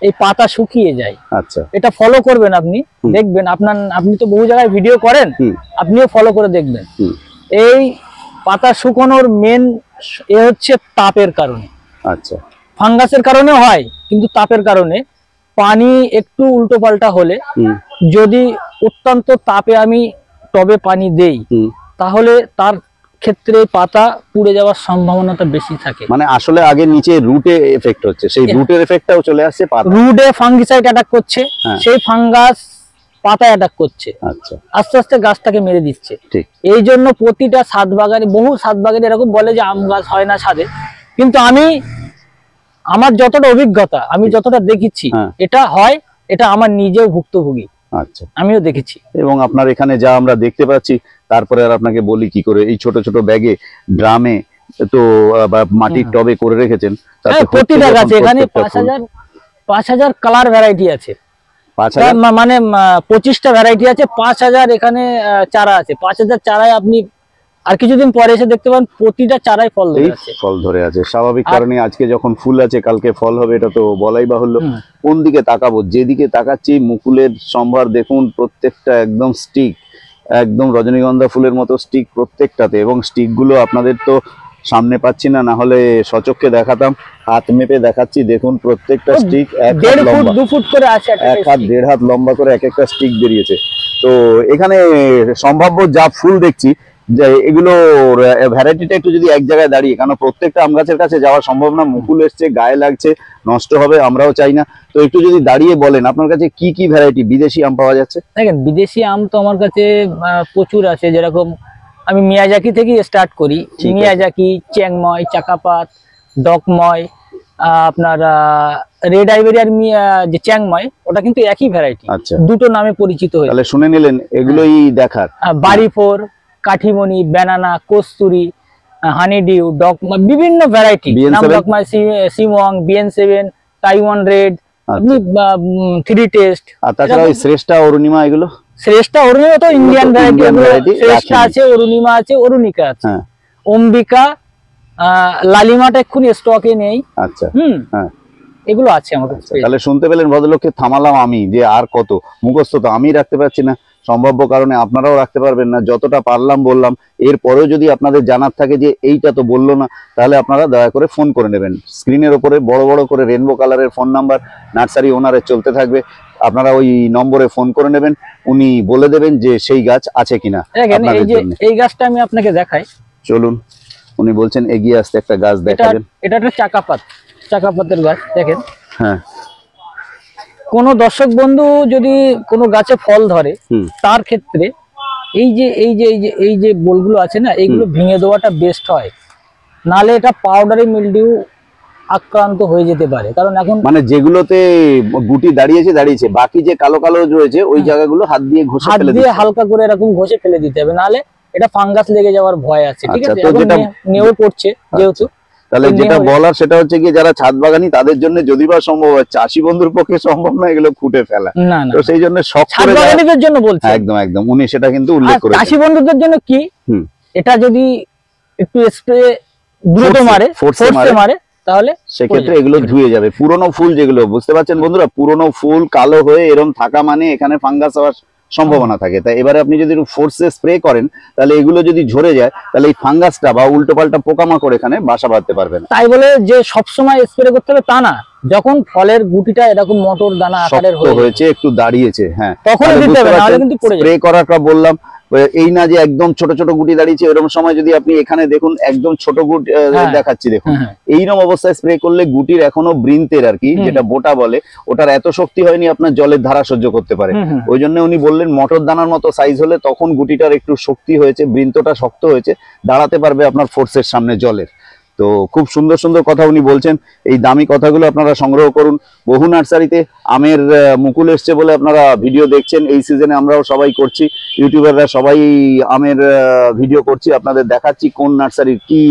এই পাতা শুকিয়ে যায়। আচ্ছা, এটা ফলো করবেন আপনি, দেখবেন আপনি তো বহু জায়গায় ভিডিও করেন, আপনিও ফলো করে দেখবেন। এই পাতা শুকানোর মেন হচ্ছে তাপের কারণে। আচ্ছা, ফাঙ্গাসের কারণে হয়, কিন্তু তাপের কারণে। পানি একটু উল্টো পাল্টা হলে, যদি অত্যন্ত তাপে আমি টবে পানি দেই, তাহলে তার ক্ষেত্রে পাতা পুড়ে যাওয়ার সম্ভাবনাটা বেশি থাকে। মানে আসলে আগে নিচে রুটে এফেক্ট হচ্ছে, সেই রুটের এফেক্টটাও চলে আসছে পাতা। রুটে ফাঙ্গিসাইড অ্যাটাক করছে, সেই ফাঙ্গাস পাতায় অ্যাটাক করছে। আচ্ছা, আস্তে আস্তে গাছটাকে মেরে দিচ্ছে। ঠিক, এই জন্য প্রতিটা ছাদ বাগানে, বহু ছাদ বাগানে এরকম বলে যে আম গাছ হয় না ছাদে, কিন্তু আমার যতটা অভিজ্ঞতা, আমি যতটা দেখেছি, এটা হয়, এটা আমার নিজেও ভুক্তভোগী। আচ্ছা, আমিও দেখেছি। এবং আপনার এখানে যা আমরা দেখতে পাচ্ছি, তারপরে আর আপনাকে বলি কি করে, এই ছোট ছোট ব্যাগে, ড্রামে, তো মাটির টবে করে রেখেছেন। প্রতিটা গাছে এখানে 5000 কালার ভ্যারাইটি আছে। মানে 25টা ভ্যারাইটি আছে, 5000 এখানে চারা আছে। 5000 চারায় আপনি আর কিছুদিন পরে এসে দেখতে পান প্রতিটা চারায় ফল ধরে আছে। স্বাভাবিক কারণে আজকে যখন ফুল আছে, কালকে ফল হবে, এটা তো বলাই বাহুল্য। কোন দিকে তাকাবো, যেদিকে তাকাচ্ছি মুকুলের সম্ভার দেখুন, প্রত্যেকটা একদম স্টিক, একদম রজনীগন্ধা ফুলের মতো স্টিক প্রত্যেকটাতে। এবং স্টিক গুলো আপনাদের তো সামনে পাচ্ছি না, না হলে সচক্ষে দেখাতাম, হাত মেপে দেখাচ্ছি, দেখুন প্রত্যেকটা স্টিক 1 ফুট 2 ফুট করে আছে, 1 হাত 1.5 হাত লম্বা করে এক একটা স্টিক বেরিয়েছে। তো এখানে সম্ভাব্য যা ফুল দেখছি, যে এগুলো ভ্যারাইটিটা একটু যদি এক জায়গায় দাঁড়িয়ে, কারণ প্রত্যেকটা আম গাছের কাছে যাওয়া সম্ভব না, মুকুল এসছে, গায়ে লাগছে, নষ্ট হবে, আমরাও চাই না। তো একটু যদি দাঁড়িয়ে বলেন আপনার কাছে কি কি ভ্যারাইটি বিদেশি আম পাওয়া যাচ্ছে? দেখেন, বিদেশি আম তো আমার কাছে প্রচুর আছে। যেরকম আমি মিয়াজাকি থেকে স্টার্ট করি, মিয়াজাকি, চ্যাংময়, চাকাপাত, ডকময়, আপনার রেড আইভরি আর যে চ্যাংময়, ওটা কিন্তু একই ভ্যারাইটি, দুটো নামে পরিচিত হয়েছে। তাহলে শুনে নিলেন, এগুলোই দেখার। বাড়িফোর, কাঠিমণি, ব্যানানা, কস্তুরি, হানিডিউ, ডকমা, বিভিন্ন ভ্যারাইটি, ডকমা, সিমং, BN7, তাইওয়ান রেড, আপনি 3 টেস্ট। আর তাছাড়া ওই শ্রেষ্ঠা, অরুণিমা, এগুলো শ্রেষ্ঠা, অরুণিমা তো ইন্ডিয়ান ভ্যারাইটি। শ্রেষ্ঠা আছে, অরুণিমা আছে, অরুণিকা আছে, অম্বিকা, লালিমাটা এক্ষুনি স্টকে নেই। আচ্ছা, এগুলো আছে আমার কাছে। তাহলে শুনতে পেলেন, ভদ্রলোককে থামালাম আমি, যে আর কত মুখস্থ তো আমি রাখতে পারছি না, সম্ভাব্য কারণে আপনারাও রাখতে পারবেন না। যতটা পারলাম বললাম, এরপরেও যদি আপনাদের জানার থাকে যে এইটা তো বললো না, তাহলে আপনারা দয়া করে ফোন করে নেবেন। স্ক্রিনের ওপরে বড় বড় করে রেনবো কালারের ফোন নাম্বার নার্সারি ওনারের চলতে থাকবে, আপনারা ওই নম্বরে ফোন করে নেবেন, উনি বলে দেবেন যে সেই গাছ আছে কিনা। এই গাছটা আমি আপনাকে দেখাই, চলুন। উনি বলছেন এগিয়ে আসতে, একটা গাছ দেখাবেন। এটা একটা চাকাপাতের গাছ, দেখেন। হ্যাঁ, কোন দর্শক বন্ধু যদি কোনো গাছে ফল ধরে, তার ক্ষেত্রে এই যে বোলগুলো আছে না, এইগুলো ভেঙে দেওয়াটা বেস্ট হয়, নালে এটা পাউডারি মিলডিউ আক্রান্ত হয়ে যেতে পারে। কারণ এখন মানে যেগুলোতে গুটি দাঁড়িয়েছে, বাকি যে কালো কালো রয়েছে, ওই জায়গাগুলো হাত দিয়ে ঘষে ফেলে দিতে হবে, হালকা করে এরকম ঘষে ফেলে দিতে হবে, নালে এটা ফাঙ্গাস লেগে যাওয়ার ভয় আছে। ঠিক আছে, যেটা নেও পড়ছে যেহেতু। তাহলে যেটা বলার সেটা হচ্ছে কি, যারা ছাদ বাগানি তাদের জন্য যদি বা সম্ভব হয়, চাষি বন্ধুর পক্ষে সম্ভব না এগুলো ফুটে ফেলা, তো সেই জন্য শখ করে ছাদ বাগানিদের জন্য বলছি। একদম উনি সেটা কিন্তু উল্লেখ করেছেন। চাষি বন্ধুদের জন্য কি, এটা যদি একটু স্প্রে দ্রুত মারে, ফোর্সে মারে, তাহলে সেক্ষেত্রে এগুলো ধুয়ে যাবে। পুরনো ফুল যেগুলো, বুঝতে পারছেন বন্ধুরা, পুরনো ফুল কালো হয়ে এরকম থাকা মানে এখানে ফাঙ্গাস হওয়ার সম্ভাবনা থাকে। তাই এবারে আপনি যদি একটু ফোর্সে স্প্রে করেন তাহলে এগুলো যদি ঝরে যায় তাহলে এই ফাঙ্গাসটা বা উল্টোপাল্টা পোকামাকড় এখানে বাসা বাঁধতে পারবে না। তাই বলে যে সবসময় স্প্রে করতে হবে তা না, যখন ফলের গুটিটা এরকম মটর দানা আকারের হয়েছে, একটু দাঁড়িয়েছে, হ্যাঁ, তখন দিতে হবে, নাহলে কিন্তু পড়ে যাবে। স্প্রে করাটা বললাম এই না যে একদম ছোট ছোট গুটি দাঁড়িয়েছে, এরকম সময় যদি আপনি এখানে দেখুন একদম ছোট গুটি দেখাচ্ছি, দেখুন এইরকম অবস্থায় স্প্রে করলে গুটির এখনো বৃন্তের আর কি যেটা বোটা বলে ওটার এত শক্তি হয়নি আপনার জলের ধারা সহ্য করতে পারে। ওই জন্য উনি বললেন মটর দানার মতো সাইজ হলে তখন গুটিটার একটু শক্তি হয়েছে, বৃন্তটা শক্ত হয়েছে, দাঁড়াতে পারবে আপনার ফোর্সের সামনে জলের। তো খুব সুন্দর সুন্দর কথা উনি বলছেন, এই দামি কথাগুলো আপনারা সংগ্রহ করুন। বহু নার্সারিতে আমের মুকুল এসছে বলে আপনারা ভিডিও দেখছেন, এই সিজনে আমরাও সবাই করছি, ইউটিউবাররা সবাই আমের ভিডিও করছি, আপনাদের দেখাচ্ছি কোন নার্সারির কি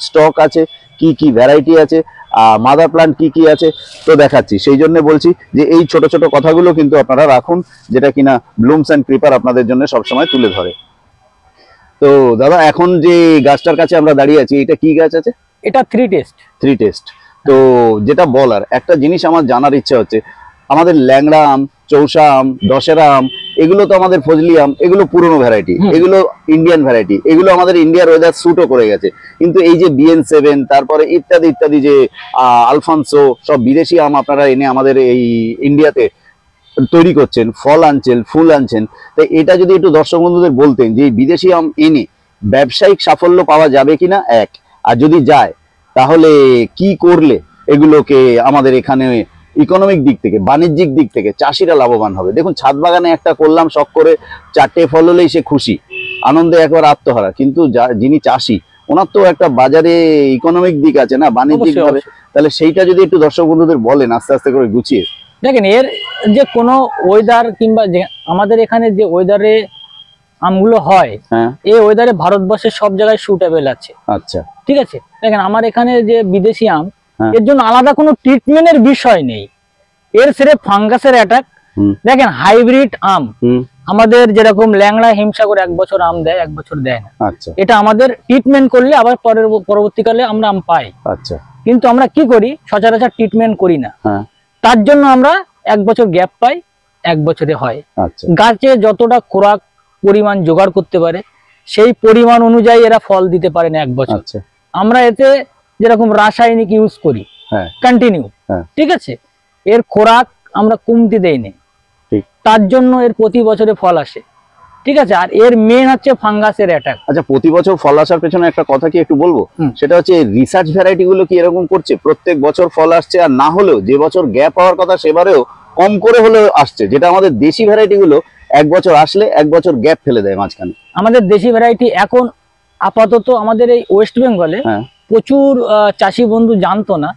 স্টক আছে, কি কি ভ্যারাইটি আছে, মাদার প্লান্ট কি কি আছে, তো দেখাচ্ছি। সেই জন্য বলছি যে এই ছোট ছোট কথাগুলো কিন্তু আপনারা রাখুন, যেটা কিনা ব্লুমস অ্যান্ড ক্রিপার আপনাদের জন্য সবসময় তুলে ধরে। তো দাদা এখন যে গাছটার কাছে আমরা দাঁড়িয়ে আছি, এটা কি গাছ আছে? এটা থ্রি টেস্ট। তো যেটা বলার একটা জিনিস আমার জানার ইচ্ছা হচ্ছে, আমাদের ল্যাংড়া আম, চৌসা আম, দশেরা আম, এগুলো তো আমাদের ফজলি আম, এগুলো পুরনো ভ্যারাইটি, এগুলো ইন্ডিয়ান ভ্যারাইটি, এগুলো আমাদের ইন্ডিয়ার ওয়েদার স্যুটও করে গেছে। কিন্তু এই যে BN7 তারপরে ইত্যাদি ইত্যাদি যে আলফানসো, সব বিদেশি আম আপনারা এনে আমাদের এই ইন্ডিয়াতে তৈরি করছেন, ফল আনছেন, ফুল আনছেন, তাই এটা যদি একটু দর্শক বন্ধুদের বলতেন যে বিদেশি আম এনে ব্যবসায়িক সাফল্য পাওয়া যাবে কিনা, এক, আর যদি যায় তাহলে কি করলে এগুলোকে আমাদের এখানে ইকোনমিক দিক থেকে, বাণিজ্যিক দিক থেকে চাষিরা লাভবান হবে। দেখুন ছাদ বাগানে একটা করলাম শখ করে, 4টে ফল হলেই সে খুশি, আনন্দে একবার আত্মহারা, কিন্তু যিনি চাষি ওনার তো একটা বাজারে ইকোনমিক দিক আছে না, বাণিজ্যিক ভাবে, তাহলে সেইটা যদি একটু দর্শক বন্ধুদের বলেন আস্তে আস্তে করে গুছিয়ে। দেখেন এর যে কোনো ওয়েদার কিংবা যে আমাদের এখানে যে ওয়েদারে আমগুলো হয়, এই ওয়েদারে ভারতবর্ষের সব জায়গায় সুটেবল আছে। আচ্ছা, ঠিক আছে। দেখেন আমার এখানে যে বিদেশি আম, এর জন্য আলাদা কোনো ট্রিটমেন্টের বিষয় নেই, এর সিরেফ ফাঙ্গাসের অ্যাটাক। দেখেন হাইব্রিড আম আমাদের যেরকম ল্যাংড়া হিমসাগর 1 বছর আম দেয়, 1 বছর দেয় না। আচ্ছা, এটা আমাদের ট্রিটমেন্ট করলে আবার পরবর্তীকালে আমরা আম পাই। আচ্ছা, কিন্তু আমরা কি করি, সচরাচর ট্রিটমেন্ট করি না, তার জন্য আমরা 1 বছর গ্যাপ পাই, 1 বছরে হয়। গাছে যতটা খোরাক পরিমাণ জোগাড় করতে পারে সেই পরিমাণ অনুযায়ী এরা ফল দিতে পারে না 1 বছর। আমরা এতে যেরকম রাসায়নিক ইউজ করি কন্টিনিউ, ঠিক আছে, এর খোরাক আমরা কমতে দেই না, তার জন্য এর প্রতি বছরে ফল আসে। ঠিক আছে। আর এর মেন হচ্ছে ফাঙ্গাসের অ্যাটাক। আচ্ছা, প্রতি বছর ফল আসার পেছনে একটা কথা কি একটু বলবো, সেটা হচ্ছে রিসার্চ ভ্যারাইটি গুলো কি এরকম করছে প্রত্যেক বছর ফল আসছে, আর না হলেও যে বছর গ্যাপ হওয়ার কথা সেবারেও কম করে হলেও আসছে, যেটা আমাদের দেশি ভ্যারাইটি গুলো 1 বছর আসলে 1 বছর গ্যাপ ফেলে দেয় মাঝখানে। আমাদের দেশি ভ্যারাইটি এখন আপাতত আমাদের এই ওয়েস্ট বেঙ্গলে প্রচুর চাষি বন্ধু জানতো না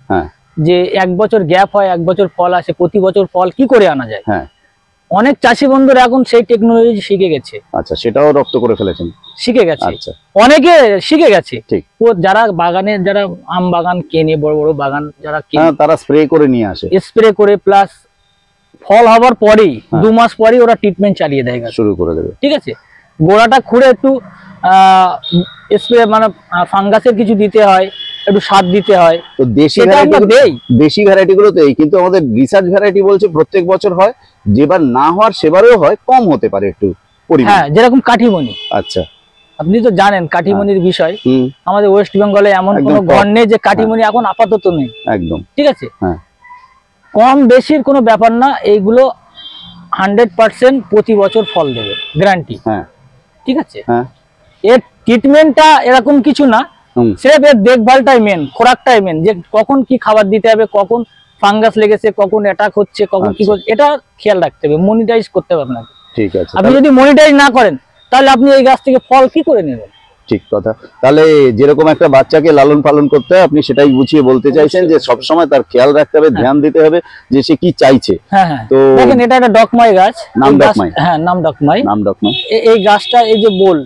যে 1 বছর গ্যাপ হয়, 1 বছর ফল আসে, প্রতি বছর ফল কি করে আনা যায়। অনেক চাষি বন্ধুরা এখন সেই টেকনোলজি শিখে গেছে। আচ্ছা, সেটাও রপ্ত করে ফেলেছেন? শিখে গেছে। আচ্ছা, অনেকে শিখে গেছে। ঠিক। ও যারা বাগানে, যারা আম বাগান কেনে, বড় বড় বাগান যারা কেনে, তারা স্প্রে করে নিয়ে আসে, স্প্রে করে প্লাস ফল হবার পরেই 2 মাস পরেই ওরা ট্রিটমেন্ট চালিয়ে দেয়, শুরু করে দেবে। ঠিক আছে। গোড়াটা খুঁড়ে একটু স্প্রে মানে ফাঙ্গাসের কিছু দিতে হয়, একটু সার দিতে হয়। তো দেশি ভ্যারাইটি গুলো তো এই, কিন্তু আমাদের রিসার্চ ভ্যারাইটি বলছে প্রত্যেক বছর হয়, যেবার না হওয়ার সেবারেও হয়, কম হতে পারে একটু পরিমাণ। হ্যাঁ, যেরকম কাঠিমণি। আচ্ছা, আপনি তো জানেন কাঠিমণির বিষয়। আমাদের ওয়েস্ট বেঙ্গলে এমন কোনো ঘর নেই যে কাঠিমণি এখন আপাতত নেই। একদম ঠিক আছে। হ্যাঁ, কম বেশির কোনো ব্যাপার না, এইগুলো 100% প্রতি বছর ফল দেবে, গ্যারান্টি। হ্যাঁ, ঠিক আছে। হ্যাঁ, এর ট্রিটমেন্টটা এরকম কিছু না, সির্ফ এর দেখভালটাই মেন, খোরাকটাই মেন, যে কখন কি খাবার দিতে হবে, কখন ফাঙ্গাস লেগেছে, কখন অ্যাটাক হচ্ছে, কখন কি করছে, এটা খেয়াল রাখতে হবে, মনিটাইজ করতে হবে আপনাকে। ঠিক আছে। আপনি যদি মনিটাইজ না করেন তাহলে আপনি এই গাছ থেকে ফল কি করে নেবেন? ঠিক কথা। তাহলে যেরকম একটা বাচ্চাকে লালন পালন করতে হয়, আপনি সেটাই বুঝিয়ে বলতে চাইছেন যে সব সময় তার খেয়াল রাখতে হবে, ধ্যান দিতে হবে যে সে কি চাইছে। হ্যাঁ, তো দেখেন এটা একটা ডকমাই গাছ, নাম ডকমাই। হ্যাঁ, নাম ডকমাই, নাম ডকমাই। এই গাছটা এই যে বোল,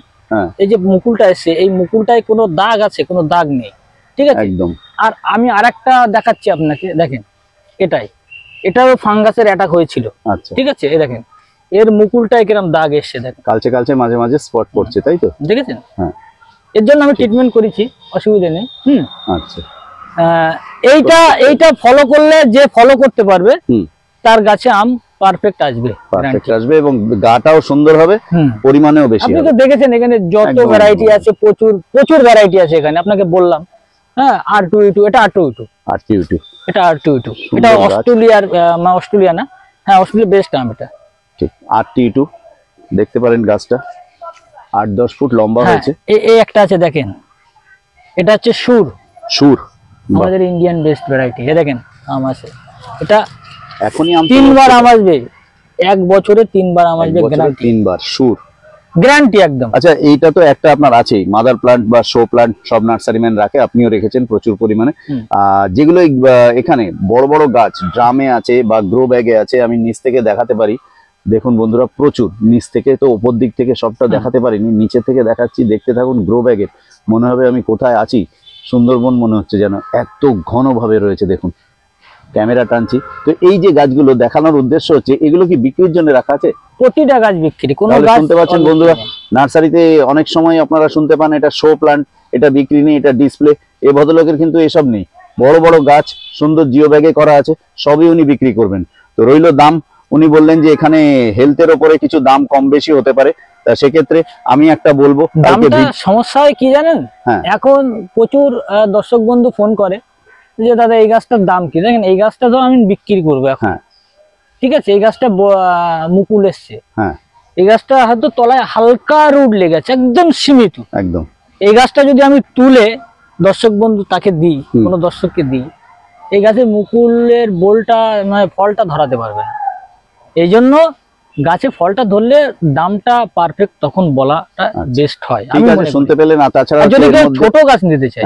এই যে মুকুলটা এসে, এই মুকুলটায় কোনো দাগ আছে? কোনো দাগ নেই। ঠিক আছে, একদম। আর আমি আরেকটা দেখাচ্ছি আপনাকে, দেখেন এটাও ফাঙ্গাসের অ্যাটাক হয়েছিল। আচ্ছা, ঠিক আছে। এই দেখেন এর মুকুলটায় কিরকম দাগ এসছে, দেখেন কালচে কালচে মাঝে মাঝে স্পট পড়ছে, তাই তো? দেখেছেন? হ্যাঁ, এর জন্য আমি ট্রিটমেন্ট করেছি, অসুবিধা নেই। আচ্ছা, এইটা ফলো করলে, যে ফলো করতে পারবে তার গাছে আম পারফেক্ট আসবে, পারফেক্ট আসবে এবং গাটাও সুন্দর হবে, পরিমাণেও বেশি আপনি হবে। তো দেখেছেন এখানে যত ভ্যারাইটি আছে, প্রচুর প্রচুর ভ্যারাইটি আছে এখানে, আপনাকে বললাম। হ্যাঁ, R22, এটা R22, এটা R22, এটা অস্ট্রেলিয়ার, অস্ট্রেলিয়া না, হ্যাঁ অস্ট্রেলিয়া বেস্ট আম এটা। ঠিক, R22 দেখতে পারেন গাছটা 8-10 ফুট লম্বা হয়েছে। এই একটা আছে দেখেন, এটা হচ্ছে সুর, বাহ। আমাদের ইন্ডিয়ান বেস্ট ভ্যারাইটি। এ দেখেন আম আছে, এটা এখনই আম 3 বার আম আসবে, 1 বছরে 3 বার আম আসবে, গ্যারান্টি। 3 বার সুর, গ্যারান্টি একদম। আচ্ছা, এইটা তো একটা আপনার আছেই, মাদার প্লান্ট বা শো প্লান্ট সব নার্সারি ম্যান রাখে, আপনিও রেখেছেন প্রচুর পরিমাণে। যেগুলো এখানে বড় বড় গাছ ড্রামে আছে বা গ্রো ব্যাগে আছে, আমি নিচ থেকে দেখাতে পারি। দেখুন বন্ধুরা, প্রচুর নিচ থেকে, তো উপর দিক থেকে সবটা দেখাতে পারিনি, নিচে থেকে দেখাচ্ছি, দেখতে থাকুন। গ্রো ব্যাগের মনে হবে আমি কোথায় আছি, সুন্দরবন মনে হচ্ছে যেন, এত ঘনভাবে রয়েছে। দেখুন ক্যামেরা টানছি, তো এই যে গাছগুলো দেখানোর উদ্দেশ্য হচ্ছে, এগুলো কি বিক্রির জন্য রাখা আছে? প্রতিটা গাছ বিক্রি, কোনো গাছ শুনতে পাচ্ছেন বন্ধুরা, নার্সারিতে অনেক সময় আপনারা শুনতে পান এটা শো প্লান্ট, এটা বিক্রি নেই, এটা ডিসপ্লে। এই ভদ্রলোকের কিন্তু এসব নেই, বড় বড় গাছ সুন্দর জিও ব্যাগে করা আছে, সবই উনি বিক্রি করবেন। তো রইল দাম, উনি বললেন যে এখানে হেলথের ওপরে কিছু দাম কম বেশি হতে পারে, তা সেক্ষেত্রে আমি একটা বলবো, দামটা সমস্যা হয় কি জানেন, এখন প্রচুর দর্শক বন্ধু ফোন করে যে দাদা এই গাছটার দাম কি। দেখেন এই গাছটা তো আমি বিক্রি করবো এখন, ঠিক আছে, এই গাছটা মুকুল এসছে, এই গাছটা হয়তো তলায় হালকা রুট লেগেছে, একদম সীমিত, একদম। এই গাছটা যদি আমি তুলে দর্শক বন্ধু তাকে দিই, কোনো দর্শককে দিই, এই গাছের মুকুলের বোলটা মানে ফলটা ধরাতে পারবে না। এই জন্য গাছে ফলটা ধরলে দামটা পারফেক্ট তখন বলাটা বেস্ট হয়। আমি শুনতে পেলেন। তাছাড়া যদি ছোট গাছ নিতে চাই,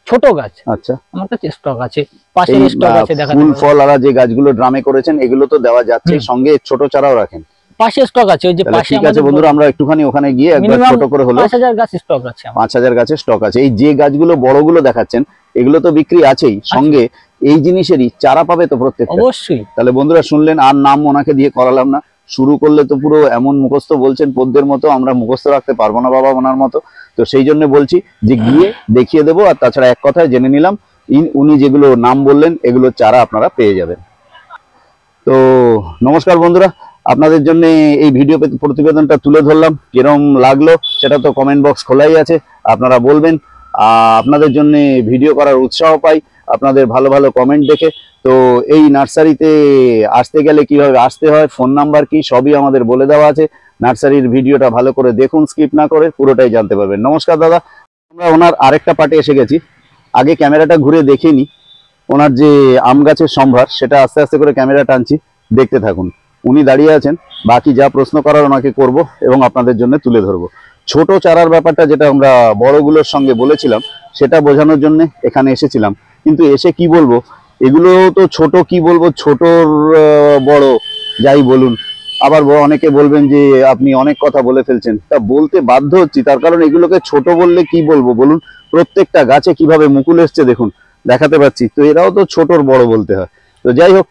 ছোট গাছ, আচ্ছা, আমার কাছে স্টক আছে, পাশে স্টক আছে, দেখাতে ফুল ফল আর যে গাছগুলো ড্রামে করেছেন এগুলো তো দেওয়া যাচ্ছে, সঙ্গে ছোট চারাও রাখেন, পাশে স্টক আছে, ওই যে পাশে। ঠিক আছে বন্ধুরা, আমরা একটুখানি ওখানে গিয়ে একবার ছোট করে হলো 5000 গাছ স্টক আছে, 5000 গাছের স্টক আছে। এই যে গাছগুলো বড়গুলো দেখাচ্ছেন এগুলো তো বিক্রি আছেই, সঙ্গে এই জিনিসেরই চারা পাবে তো প্রত্যেকটা? অবশ্যই। তাহলে বন্ধুরা শুনলেন, আর নাম ওনাকে দিয়ে করালাম না, শুরু করলে তো পুরো এমন মুখস্থ বলছেন পদ্যের মতো, আমরা মুখস্থ রাখতে পারবো না বাবা ওনার মতো। তো সেই জন্য বলছি যে গিয়ে দেখিয়ে দেবো। আর তাছাড়া এক কথায় জেনে নিলাম, উনি যেগুলো নাম বললেন এগুলো চারা আপনারা পেয়ে যাবেন। তো নমস্কার বন্ধুরা, আপনাদের জন্য এই ভিডিও প্রতিবেদনটা তুলে ধরলাম, কিরম লাগলো সেটা তো কমেন্ট বক্স খোলাই আছে, আপনারা বলবেন। আপনাদের জন্য ভিডিও করার উৎসাহ পাই আপনাদের ভালো ভালো কমেন্ট দেখে। তো এই নার্সারিতে আসতে গেলে কিভাবে আসতে হয়, ফোন নাম্বার কি, সবই আমাদের বলে দেওয়া আছে। নার্সারির ভিডিওটা ভালো করে দেখুন, স্কিপ না করে, পুরোটাই জানতে পারবেন। নমস্কার দাদা, আমরা ওনার আরেকটা পার্টে এসে গেছি, আগে ক্যামেরাটা ঘুরে দেখে নি ওনার যে আম গাছের সম্ভার, সেটা আস্তে আস্তে করে ক্যামেরা টানছি, দেখতে থাকুন। উনি দাঁড়িয়ে আছেন, বাকি যা প্রশ্ন করার ওনাকে করব এবং আপনাদের জন্য তুলে ধরবো। ছোট চারার ব্যাপারটা যেটা আমরা বড়গুলোর সঙ্গে বলেছিলাম, সেটা বোঝানোর জন্য এখানে এসেছিলাম। কিন্তু এসে কি বলবো, এগুলো তো ছোট, কি বলবো, ছোটর বড় যাই বলুন, আবার অনেকে বলবেন যে আপনি অনেক কথা বলে ফেলছেন, তা বলতে বাধ্য হচ্ছি, তার কারণ এগুলোকে ছোট বললে কি বলবো বলুন, প্রত্যেকটা গাছে কিভাবে মুকুল এসছে দেখুন, দেখাতে পাচ্ছি, তো এরাও তো ছোটর বড় বলতে হয়। তো যাই হোক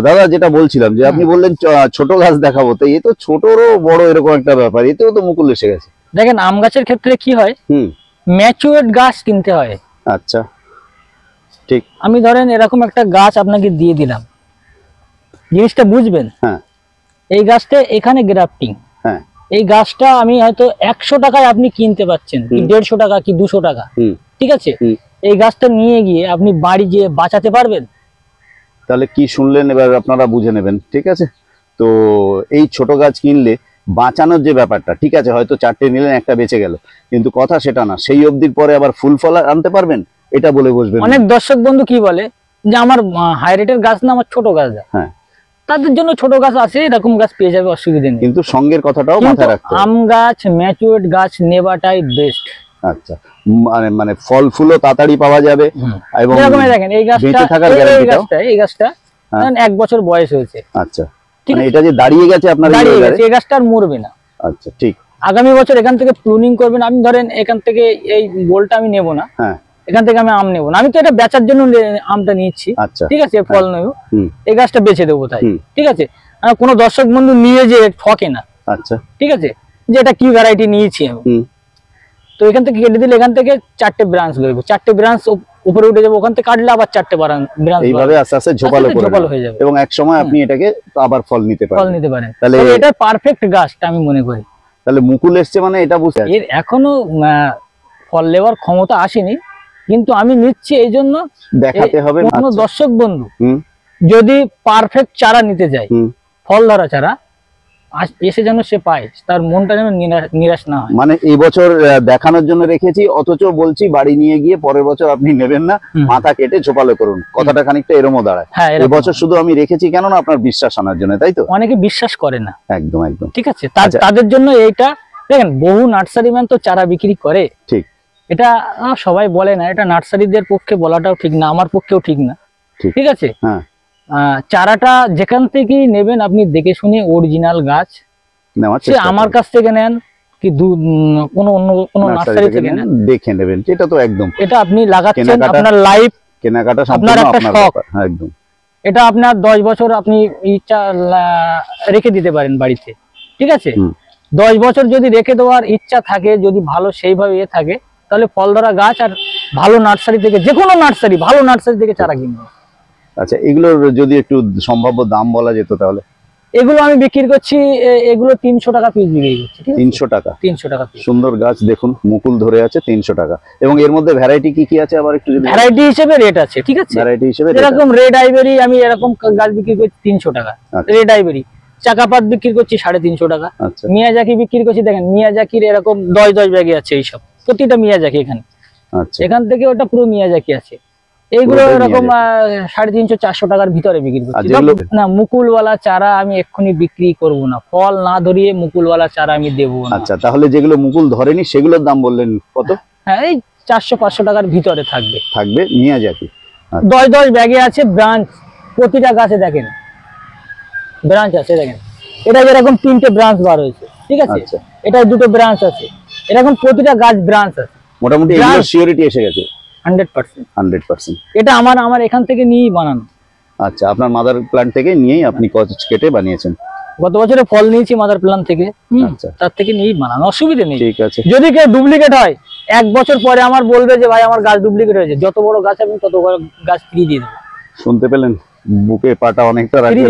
দাদা, যেটা বলছিলাম যে আপনি বললেন ছোট গাছ দেখাবো, তো এ তো ছোটরও বড় এরকম একটা ব্যাপার, এতেও তো মুকুল এসে গেছে। দেখেন আম গাছের ক্ষেত্রে কি হয়, ম্যাচিউরড গাছ কিনতে হয়। আচ্ছা, ঠিক। আমি ধরেন এরকম একটা গাছ আপনাকে দিয়ে দিলাম, জিনিসটা বুঝবেন। হ্যাঁ, এই গাছটা এখানে গ্রাফটিং, হ্যাঁ, এই গাছটা আমি হয়তো 100 টাকায় আপনি কিনতে পাচ্ছেন, কি 150 টাকা, কি 200 টাকা, ঠিক আছে। এই গাছটা নিয়ে গিয়ে আপনি বাড়ি গিয়ে বাঁচাতে পারবেন। তাহলে কি শুনলেন, এবার আপনারা বুঝে নেবেন, ঠিক আছে। তো এই ছোট গাছ কিনলে বাঁচানোর যে ব্যাপারটা, ঠিক আছে, হয়তো 4টে নিলেন, একটা বেঁচে গেল, কিন্তু কথা সেটা না, সেই অবধির পরে আবার ফুল ফল আনতে পারবেন, এটা বলে বসবেন। অনেক দর্শক বন্ধু কি বলে যে আমার হাই রেটের গাছ না, আমার ছোট গাছ দাও। হ্যাঁ, তাদের জন্য ছোট গাছ আছে, এরকম গাছ পেয়ে যাবে, অসুবিধা নেই। কিন্তু সঙ্গের কথাটাও মাথায় রাখতে হবে, আম গাছ ম্যাচিউরড গাছ নেবাটাই বেস্ট। আচ্ছা, মানে ফল ফুলও তাড়াতাড়ি পাওয়া যাবে, এবং দেখেন এই গাছটা, এই গাছটা 1 বছর বয়স হয়েছে। আচ্ছা, মানে এটা যে দাঁড়িয়ে গেছে আপনার, এই গাছটা আর মরবে না। আচ্ছা, ঠিক। আগামী বছর এখান থেকে প্রুনিং করবেন। আমি ধরেন এখান থেকে এই বোলটা আমি নেব না, এখান থেকে আমি আম নেবো না, আমি তো এটা বেচার জন্য আমটা নিচ্ছি, ঠিক আছে, ফল নেব, এই গাছটা বেচে দেবো, তাই ঠিক আছে। কোনো দর্শক বন্ধু নিয়ে যে ঠকে না, আচ্ছা, ঠিক আছে, যে এটা কি ভ্যারাইটি নিয়েছি আমি, তো এখান থেকে কেটে দিলে এখান থেকে 4টে ব্রাঞ্চ লইব, 4টে ব্রাঞ্চ উপরে উঠে যাবে, ওখান থেকে কাটলে আবার 4টে ব্রাঞ্চ এইভাবে আস্তে আস্তে ঝোপালো হয়ে যাবে এবং এক সময় আপনি এটাকে আবার ফল নিতে পারেন। তাহলে এটা পারফেক্ট গাছটা আমি মনে করি। তাহলে মুকুল এসছে মানে এটা বুঝতে এর এখনো ফল নেওয়ার ক্ষমতা আসেনি, কিন্তু আমি নিচ্ছি এই জন্য দেখাতে হবে। কোনো দর্শক বন্ধু যদি পারফেক্ট চারা নিতে যায়, ফল ধরা চারা এসে যেন সে পায়, তার মনটা যেন নিরাশ না হয়। মানে এই বছর দেখানোর জন্য রেখেছি, অথচ বলছি বাড়ি নিয়ে গিয়ে পরের বছর আপনি নেবেন না, মাথা কেটে ঝোপালো করুন, কথাটা খানিকটা এরমও দাঁড়ায়। এই বছর শুধু আমি রেখেছি কেন না আপনার বিশ্বাস আনার জন্য, তাই তো? অনেকে বিশ্বাস করে না, একদম একদম ঠিক আছে, তাদের জন্য এইটা দেখেন, বহু নার্সারি ম্যান তো চারা বিক্রি করে, ঠিক, এটা সবাই বলে না, এটা নার্সারিদের পক্ষে বলাটাও ঠিক না, আমার পক্ষেও ঠিক না, ঠিক আছে। চারাটা যেখান থেকেই নেবেন আপনি দেখে শুনে অরিজিনাল গাছ, সে আমার কাছ থেকে নেন কি কোনো অন্য কোনো নার্সারি থেকে নেন, দেখে নেবেন, এটা তো একদম, এটা আপনি লাগাচ্ছেন আপনার লাইফ, কেনাকাটা আপনার একটা শখ, একদম, এটা আপনার 10 বছর আপনি ইচ্ছা রেখে দিতে পারেন বাড়িতে, ঠিক আছে। 10 বছর যদি রেখে দেওয়ার ইচ্ছা থাকে, যদি ভালো সেইভাবে থাকে, তাহলে ফল ধরা গাছ আর ভালো নার্সারি থেকে, যে কোনো নার্সারি, ভালো নার্সারি থেকে চারা কিনবে। আচ্ছা, এগুলোর যদি একটু সম্ভাব্য দাম বলা যেত তাহলে? এগুলো আমি বিক্রি করছি, এগুলো 300 টাকা পিস বিক্রি করছি। 300 টাকা? 300 টাকা পিস। সুন্দর গাছ দেখুন, মুকুল ধরে আছে, 300 টাকা। এবং এর মধ্যে ভ্যারাইটি কি কি আছে আবার একটু যদি? ভ্যারাইটি হিসেবে রেট আছে, ঠিক আছে, ভ্যারাইটি হিসেবে এরকম রেড আইভরি আমি এরকম গাছ বিক্রি করছি 300 টাকা, রেড আইভরি। চাকাপাত বিক্রি করছি 350 টাকা। মিয়াজাকি বিক্রি করছি, দেখেন মিয়াজাকির এরকম 10 ব্যাগে আছে, এইসব প্রতিটা মিয়াজাকি এখানে, এখান থেকে ওটা পুরো মিয়াজাকি আছে। এইগুলো এরকম 350-400 টাকার ভিতরে বিক্রি করছি। না, মুকুলওয়ালা চারা আমি এক্ষুনি বিক্রি করব না, ফল না ধরিয়ে মুকুলওয়ালা চারা আমি দেবো না। আচ্ছা, তাহলে যেগুলো মুকুল ধরেনি সেগুলোর দাম বললেন কত? হ্যাঁ, এই 400-500 টাকার ভিতরে থাকবে মিয়াজাকি। 10 ব্যাগে আছে ব্রাঞ্চ, প্রতিটা গাছে দেখেন ব্রাঞ্চ আছে, দেখেন এটা যেরকম 3টে ব্রাঞ্চ বার হয়েছে, ঠিক আছে, এটা 2টো ব্রাঞ্চ আছে, এরকম প্রতিটা গাছ ব্রাঞ্চ আছে। মোটামুটি এগুলো সিওরিটি এসে গেছে 100%। এটা আমার এখান থেকে নিয়েই বানানো। আচ্ছা, আপনার মাদার প্ল্যান্ট থেকে নিয়েই আপনি কচ কেটে বানিয়েছেন? গত বছরে ফল নিয়েছি মাদার প্ল্যান্ট থেকে, তার থেকে নিয়েই বানানো, অসুবিধা নেই। ঠিক আছে, যদি কেউ ডুপ্লিকেট হয় 1 বছর পরে আমার বলবে যে ভাই আমার গাছ ডুপ্লিকেট হয়েছে, যত বড় গাছ আপনি তত বড় গাছ ফিরিয়ে দিয়ে দেবো। শুনতে পেলেন? বুকে পাটা অনেকটা রাখলে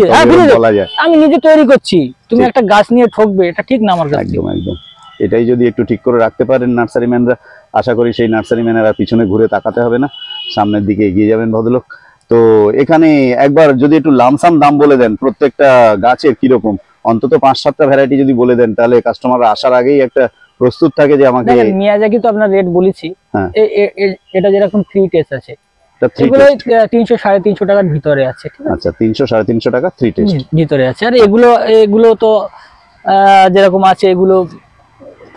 বলা যায় আমি নিজে তৈরি করছি, তুমি একটা গাছ নিয়ে ঠকবে, এটা ঠিক না আমার কাছে। একদম একদম, এটাই যদি একটু ঠিক করে রাখতে পারেন নার্সারি ম্যানরা, আশা করি সেই নার্সারি ম্যানেরা পিছনে ঘুরে তাকাতে হবে না, সামনের দিকে এগিয়ে যাবেন ভদ্রলোক। তো এখানে একবার যদি একটু লামসাম দাম বলে দেন প্রত্যেকটা গাছের কিরকম, অন্তত 5-7টা ভ্যারাইটি যদি বলে দেন, তাহলে কাস্টমাররা আসার আগেই একটা প্রস্তুত থাকে যে আমাকে। মিয়াজাকি তো আপনার রেট বলেছি, এটা যেরকম 3 টেস্ট আছে, এগুলো 300-350 টাকার ভিতরে আছে, ঠিক আছে। আচ্ছা, 300-350 টাকা 3 টেস্ট ভিতরে আছে। আর এগুলো তো যেরকম আছে, এগুলো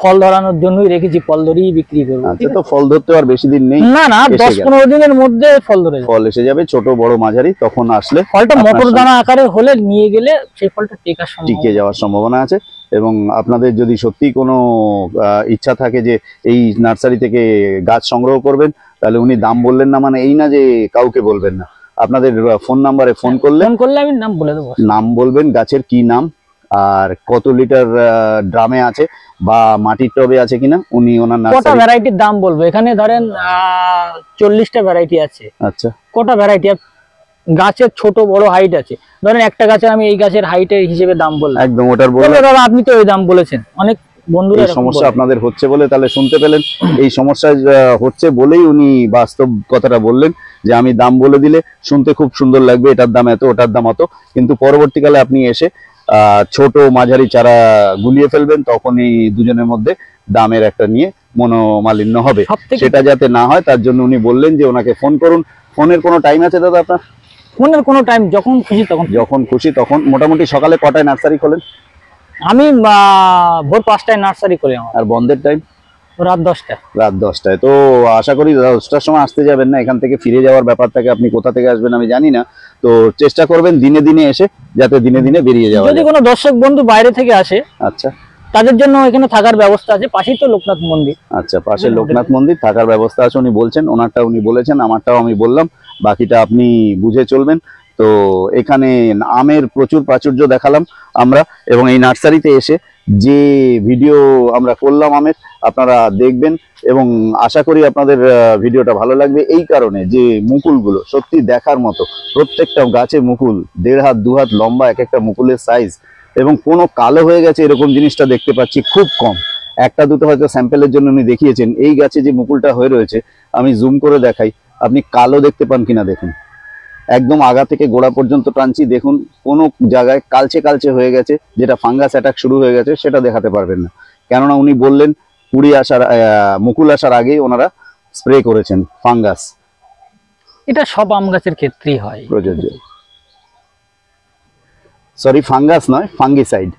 ফল ধরানোর জন্যই রেখেছি, ফল ধরেই বিক্রি করবো। আচ্ছা, তো ফল ধরতে আর বেশি দিন নেই, না 10-15 দিনের মধ্যে ফল এসে যাবে, ছোট বড় মাঝারি, তখন আসলে ফলটা মটর দানা আকারে হলে নিয়ে গেলে সেই ফলটা টিকে যাওয়ার সম্ভাবনা আছে। এবং আপনাদের যদি সত্যি কোনো ইচ্ছা থাকে যে এই নার্সারি থেকে গাছ সংগ্রহ করবেন, তাহলে উনি দাম বললেন না মানে এই না যে কাউকে বলবেন না, আপনাদের ফোন নাম্বারে ফোন করলে আমি নাম বলে দেবো, নাম বলবেন, গাছের কি নাম আর কত লিটার ড্রামে আছে বা মাটির টবে আছে কিনা, উনি ওনার কটা ভ্যারাইটির দাম বলবো। এখানে ধরেন 40টা ভ্যারাইটি আছে। আচ্ছা, কটা ভ্যারাইটি, গাছের ছোট বড় হাইট আছে, ধরেন একটা গাছে আমি এই গাছের হাইটের হিসেবে দাম বললাম, একদম ওটার বললে দাদা আপনি তো ওই দাম বলেছেন। অনেক বন্ধুরা সমস্যা আপনাদের হচ্ছে বলে, তাহলে শুনতে পেলেন, এই সমস্যা হচ্ছে বলেই উনি বাস্তব কথাটা বললেন যে আমি দাম বলে দিলে শুনতে খুব সুন্দর লাগবে, এটার দাম এত, ওটার দাম অত, কিন্তু পরবর্তীকালে আপনি এসে ছোট মাঝারি চারা গুলিয়ে ফেলবেন, তখনই দুজনের মধ্যে দামের একটা নিয়ে মনোমালিন্য হবে। সেটা যাতে না হয় তার জন্য উনি বললেন যে ওনাকে ফোন করুন। ফোনের কোনো টাইম আছে দাদা আপনার? ফোনের কোনো টাইম, যখন খুশি তখন। মোটামুটি সকালে কটায় নার্সারি খোলেন? আমি ভোর 5টায় নার্সারি করি। আর বন্ধের টাইম? রাত 10টায়। রাত 10টায়। তো আশা করি 10টার সময় আসতে যাবেন না, এখান থেকে ফিরে যাওয়ার ব্যাপারটাকে, আপনি কোথা থেকে আসবেন আমি জানি না, তো চেষ্টা করবেন দিনে দিনে এসে, যাতে দিনে দিনে বেরিয়ে যাওয়া যায়। যদি কোনো দর্শক বন্ধু বাইরে থেকে আসে, আচ্ছা, তাদের জন্য এখানে থাকার ব্যবস্থা আছে, পাশেই তো লোকনাথ মন্দির। আচ্ছা, পাশে লোকনাথ মন্দির, থাকার ব্যবস্থা আছে, উনি বলছেন, ওনারটা উনি বলেছেন, আমারটাও আমি বললাম, বাকিটা আপনি বুঝে চলবেন। তো এখানে আমের প্রচুর প্রাচুর্য দেখালাম আমরা, এবং এই নার্সারিতে এসে যে ভিডিও আমরা করলাম আমের আপনারা দেখবেন, এবং আশা করি আপনাদের ভিডিওটা ভালো লাগবে। এই কারণে যে মুকুলগুলো সত্যি দেখার মতো, প্রত্যেকটা গাছে মুকুল 1.5 হাত 2 হাত লম্বা, এক একটা মুকুলের সাইজ, এবং কোনো কালো হয়ে গেছে এরকম জিনিসটা দেখতে পাচ্ছি খুব কম। একটা দুটো হয়তো স্যাম্পেলের জন্য উনি দেখিয়েছেন। এই গাছে যে মুকুলটা হয়ে রয়েছে আমি জুম করে দেখাই, আপনি কালো দেখতে পান কিনা দেখুন। একদম আগা থেকে গোড়া পর্যন্ত টানছি, দেখুন কোনো জায়গায় কালচে কালচে হয়ে গেছে, যেটা ফাঙ্গাস অ্যাটাক শুরু হয়ে গেছে সেটা দেখাতে পারবেন না, কেননা উনি বললেন মুকুল আসার আগেই ওনারা স্প্রে করেছেন ফাঙ্গাস। এটা সব আম গাছের ক্ষেত্রেই হয় প্রযোজ্য, সরি ফাঙ্গাস নয়, ফাঙ্গিসাইড।